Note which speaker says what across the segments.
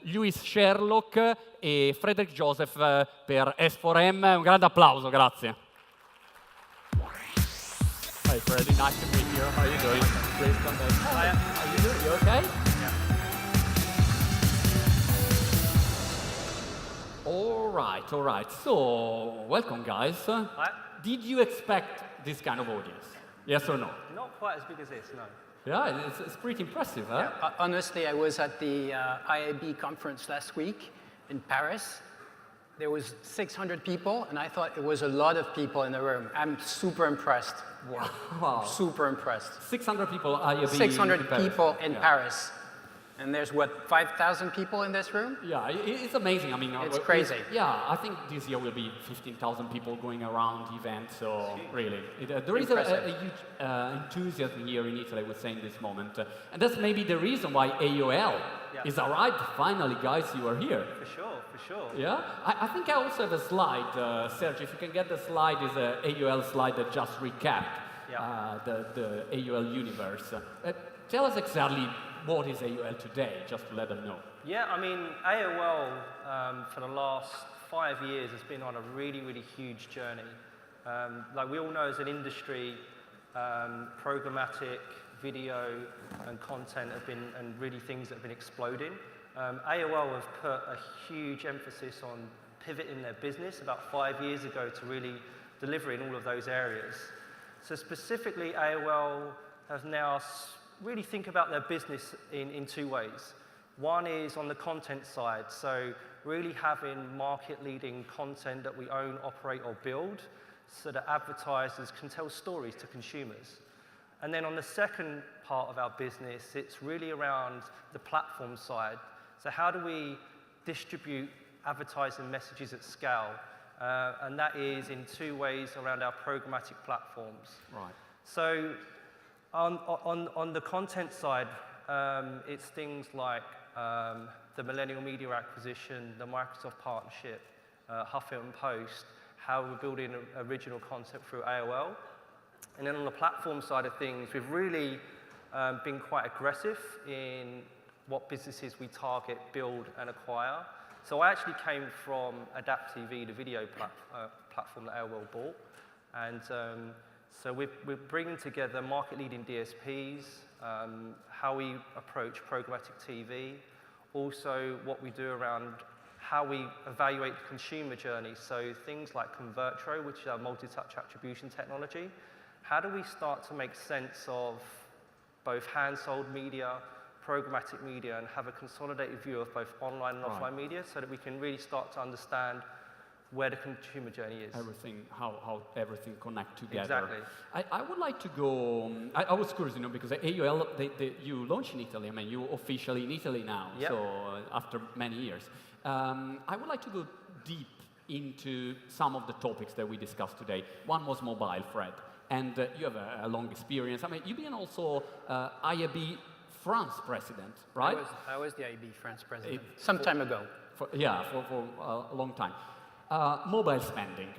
Speaker 1: Lewis Sherlock e Frederick Joseph per S4M. Un grande applauso, grazie. Hi, Freddy. Nice to meet you. How are you doing? Please come back. Hi. How you doing? You okay? Yeah. All right. So, welcome, guys.
Speaker 2: Hi.
Speaker 1: Did you expect this kind of audience? Yes or no?
Speaker 2: Not quite as big as this, no.
Speaker 1: Yeah, it's pretty impressive, huh?
Speaker 3: Yeah, honestly, I was at the IAB conference last week in Paris. There was 600 people, and I thought it was a lot of people in the room. I'm super impressed.
Speaker 1: Wow.
Speaker 3: Super impressed.
Speaker 1: 600 people IAB
Speaker 3: 600 people in Paris. And there's, what, 5,000 people in this room?
Speaker 1: Yeah, it's amazing. I mean,
Speaker 3: it's crazy.
Speaker 1: Yeah, I think this year will be 15,000 people going around the event, so really. There is a huge enthusiasm here in Italy, I would say, in this moment. And that's maybe the reason why AOL is arrived. Finally, guys, you are here.
Speaker 2: For sure.
Speaker 1: Yeah? I think I also have a slide, Sergio, if you can get the slide, is an AOL slide that just recaps the AOL universe. Tell us exactly what is AOL today, just to let them know.
Speaker 2: Yeah, I mean, AOL for the last 5 years has been on a really, really huge journey. Like we all know as an industry, programmatic video and content have been, and really things that have been exploding. AOL have put a huge emphasis on pivoting their business about 5 years ago to really deliver in all of those areas. So specifically, AOL have now really think about their business in two ways. One is on the content side, so really having market-leading content that we own, operate, or build so that advertisers can tell stories to consumers. And then on the second part of our business, it's really around the platform side. So how do we distribute advertising messages at scale? And that is in two ways around our programmatic platforms.
Speaker 1: Right.
Speaker 2: So on the content side, it's things like the Millennial Media acquisition, the Microsoft partnership, Huffington Post, how we're building original content through AOL. And then on the platform side of things, we've really been quite aggressive in what businesses we target, build, and acquire. So I actually came from Adapt TV, the video platform that AOL bought. And so we're bringing together market-leading DSPs, how we approach programmatic TV, also what we do around how we evaluate the consumer journey. So things like Convertro, which is our multi-touch attribution technology. How do we start to make sense of both hand-sold media, programmatic media, and have a consolidated view of both online and offline media so that we can really start to understand where the consumer journey is.
Speaker 1: Everything, how everything connects together.
Speaker 2: Exactly.
Speaker 1: I would like to go, I was curious, because AOL, you launched in Italy, I mean, you're officially in Italy now, so after many years. I would like to go deep into some of the topics that we discussed today. One was mobile, Fred, and you have a long experience. I mean, you've been also IAB France president, right?
Speaker 3: I was the IAB France president some time ago.
Speaker 1: For a long time. Mobile spending.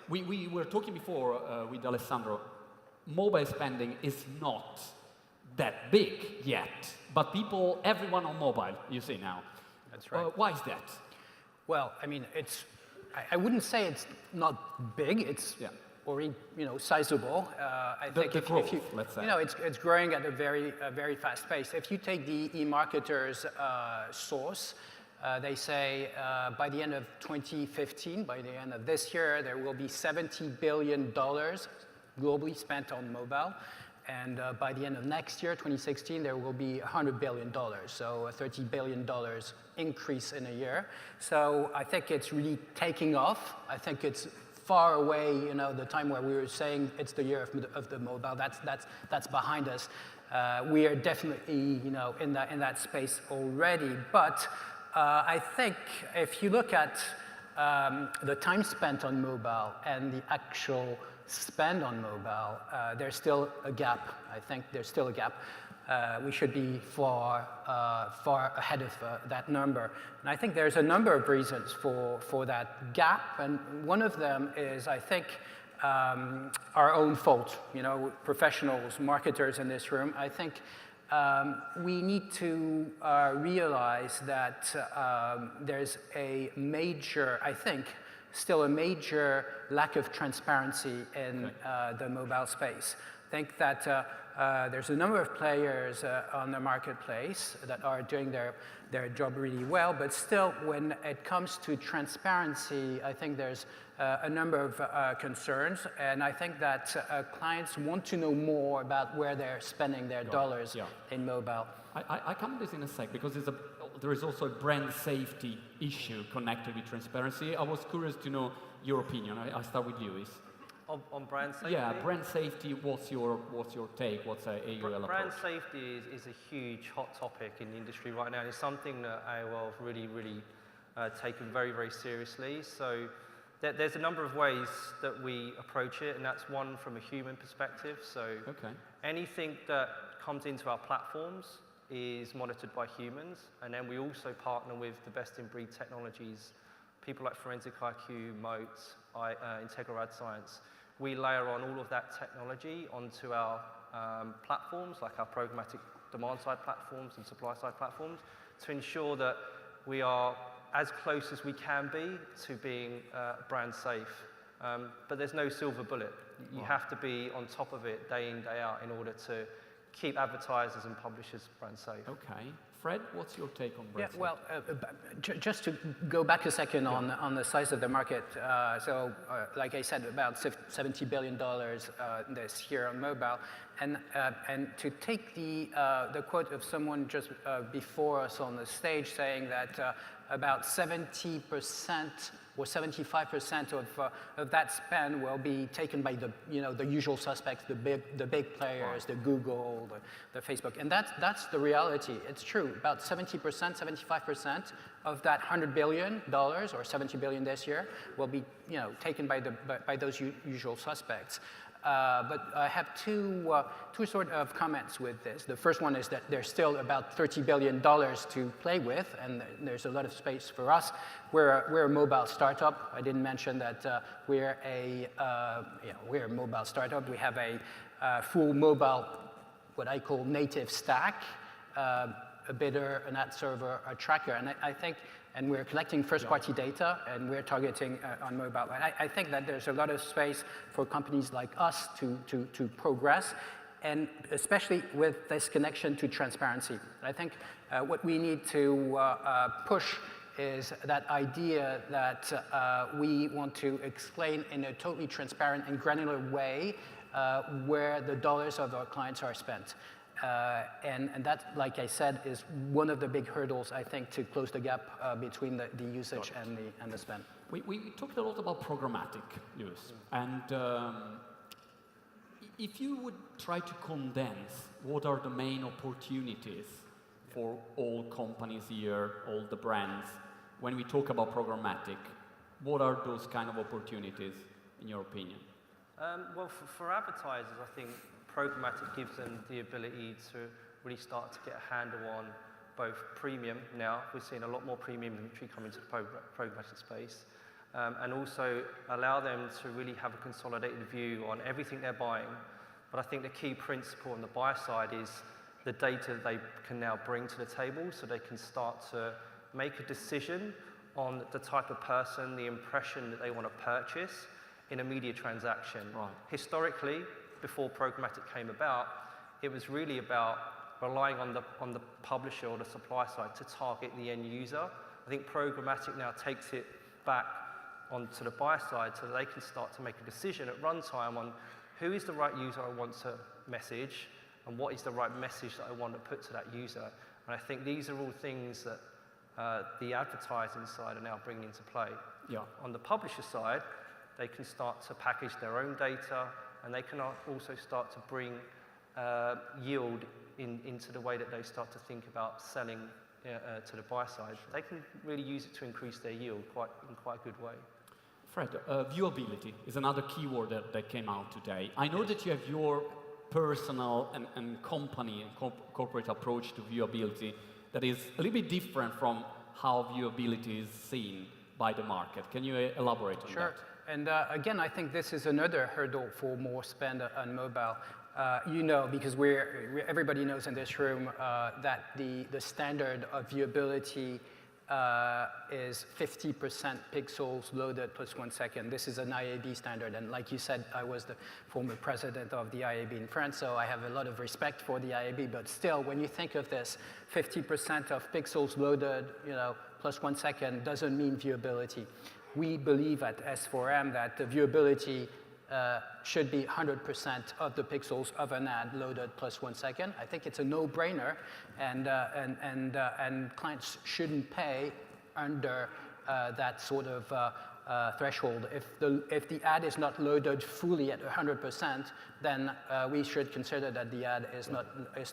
Speaker 1: We were talking before with Alessandro. Mobile spending is not that big yet, but everyone on mobile, you see now.
Speaker 3: That's right.
Speaker 1: Why is that?
Speaker 3: Well, I mean, I wouldn't say it's not big. It's already, sizable. I think
Speaker 1: the growth, let's say.
Speaker 3: It's growing at a very fast pace. If you take the eMarketer's source, they say by the end of 2015, by the end of this year, there will be $70 billion globally spent on mobile. And by the end of next year, 2016, there will be $100 billion, so a $30 billion increase in a year. So I think it's really taking off. I think it's far away, the time where we were saying it's the year of the mobile. That's behind us. We are definitely, in that space already. But I think if you look at the time spent on mobile and the actual spend on mobile, there's still a gap. I think there's still a gap. We should be far ahead of that number. And I think there's a number of reasons for that gap. And one of them is, I think, our own fault. Professionals, marketers in this room, I think we need to realize that there's a major, I think, still a major lack of transparency in the mobile space. I think that there's a number of players on the marketplace that are doing their job really well, but still, when it comes to transparency, I think there's a number of concerns, and I think that clients want to know more about where they're spending their dollars in mobile.
Speaker 1: I come to this in a sec, because there is also a brand safety issue connected with transparency. I was curious to know your opinion. I start with you, Luis.
Speaker 2: On brand safety?
Speaker 1: Yeah, brand safety, what's your take? What's AUL approach?
Speaker 2: Brand safety is a huge hot topic in the industry right now. It's something that AOL have really taken very, very seriously. So there's a number of ways that we approach it, and that's one from a human perspective. So anything that comes into our platforms is monitored by humans, and then we also partner with the best-in-breed technologies, people like Forensic IQ, Moat, Integral Ad Science. We layer on all of that technology onto our platforms, like our programmatic demand-side platforms and supply-side platforms, to ensure that we are as close as we can be to being brand safe. But there's no silver bullet. You have to be on top of it day in, day out in order to keep advertisers and publishers brand safe.
Speaker 1: Okay. Fred, what's your take on brand safety?
Speaker 3: Well, just to go back a second on the size of the market. Like I said, about $70 billion this year on mobile. And to take the quote of someone just before us on the stage saying that about 70% or 75% of that spend will be taken by the usual suspects, the big players, the Google, the Facebook, and that's the reality. It's true. About 70%, 75% of that $100 billion or 70 billion this year will be taken by those usual suspects. But I have two sort of comments with this. The first one is that there's still about $30 billion to play with, and there's a lot of space for us. We're a mobile startup. I didn't mention that we're a mobile startup. We have a full mobile, what I call native stack, a bidder, an ad server, a tracker, and I think. And we're collecting first-party data, and we're targeting on mobile. And I think that there's a lot of space for companies like us to progress, and especially with this connection to transparency. I think what we need to push is that idea that we want to explain in a totally transparent and granular way where the dollars of our clients are spent. And that, like I said, is one of the big hurdles, I think, to close the gap between the usage and the spend.
Speaker 1: We talked a lot about programmatic use. And if you would try to condense what are the main opportunities for all companies here, all the brands, when we talk about programmatic, what are those kind of opportunities, in your opinion?
Speaker 2: Well, for advertisers, I think programmatic gives them the ability to really start to get a handle on both premium now. We're seeing a lot more premium inventory come into the programmatic space, and also allow them to really have a consolidated view on everything they're buying. But I think the key principle on the buyer side is the data that they can now bring to the table, so they can start to make a decision on the type of person, the impression that they want to purchase in a media transaction.
Speaker 1: Right.
Speaker 2: Historically, before programmatic came about, it was really about relying on the publisher or the supply side to target the end user. I think programmatic now takes it back onto the buyer side so that they can start to make a decision at runtime on who is the right user I want to message and what is the right message that I want to put to that user. And I think these are all things that the advertising side are now bringing into play.
Speaker 1: Yeah.
Speaker 2: On the publisher side, they can start to package their own data, and they can also start to bring yield into the way that they start to think about selling to the buy side. Sure. They can really use it to increase their yield in quite a good way.
Speaker 1: Fred, viewability is another keyword that came out today. I know that you have your personal and company and corporate approach to viewability that is a little bit different from how viewability is seen by the market. Can you elaborate on that?
Speaker 3: Sure. And again, I think this is another hurdle for more spend on mobile. you know, because everybody knows in this room that the standard of viewability is 50% pixels loaded plus 1 second. This is an IAB standard, and like you said, I was the former president of the IAB in France, so I have a lot of respect for the IAB, but still, when you think of this, 50% of pixels loaded, you know, plus 1 second doesn't mean viewability. We believe at S4M that the viewability should be 100% of the pixels of an ad loaded plus 1 second. I think it's a no-brainer, and clients shouldn't pay under that sort of threshold. If the ad is not loaded fully at 100%, then we should consider that the ad is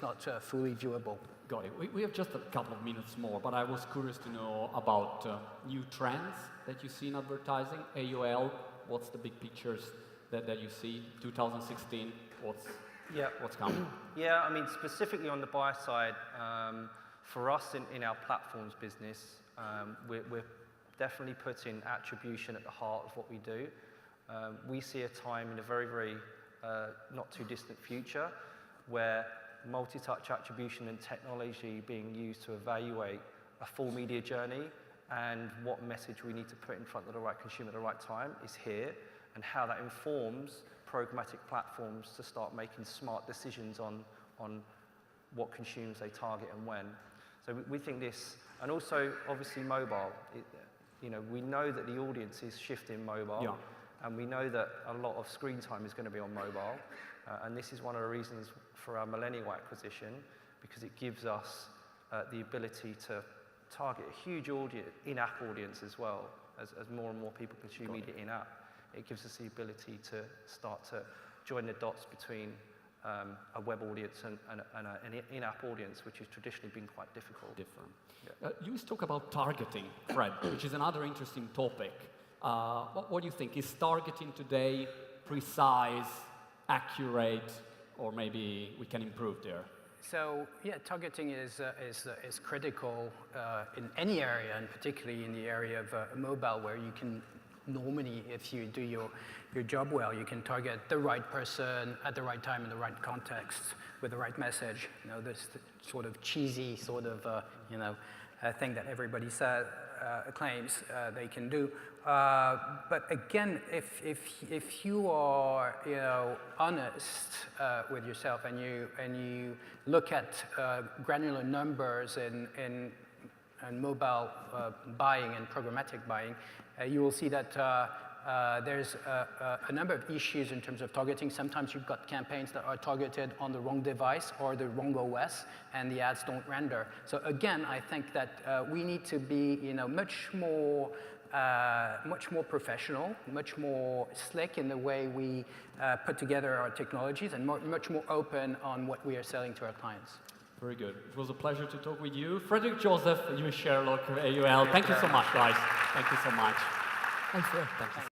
Speaker 3: not fully viewable.
Speaker 1: Got it. We have just a couple of minutes more, but I was curious to know about new trends that you see in advertising. AOL, what's the big pictures that you see? 2016, what's coming?
Speaker 2: Yeah, I mean, specifically on the buy side, for us in our platforms business, we're definitely putting attribution at the heart of what we do. We see a time in a very, very not too distant future where multi-touch attribution and technology being used to evaluate a full media journey and what message we need to put in front of the right consumer at the right time is here, and how that informs programmatic platforms to start making smart decisions on what consumers they target and when. So we think this, and also obviously mobile. You know, we know that the audience is shifting mobile, and we know that a lot of screen time is going to be on mobile, and this is one of the reasons for our millennial acquisition, because it gives us the ability to target a huge audience, in-app audience as well, as more and more people consume media in-app. It gives us the ability to start to join the dots between a web audience and an in-app audience, which has traditionally been quite difficult.
Speaker 1: You talk about targeting, Fred, which is another interesting topic. What do you think? Is targeting today precise, accurate, or maybe we can improve there?
Speaker 3: So yeah, targeting is critical in any area, and particularly in the area of mobile, where you can normally, if you do your job well, you can target the right person at the right time in the right context with the right message. You know, this sort of cheesy sort of thing that everybody claims they can do. But again, if you are honest with yourself and you look at granular numbers in mobile buying and programmatic buying, you will see that there's a number of issues in terms of targeting. Sometimes you've got campaigns that are targeted on the wrong device or the wrong OS, and the ads don't render. So again, I think that we need to be much more professional, much more slick in the way we put together our technologies, and much more open on what we are selling to our clients.
Speaker 1: Very good. It was a pleasure to talk with you. Frederick Joseph, you Sherlock, AOL. Thank you so much, guys. Thank you so much.
Speaker 3: Thanks, Phil.
Speaker 1: Thank you.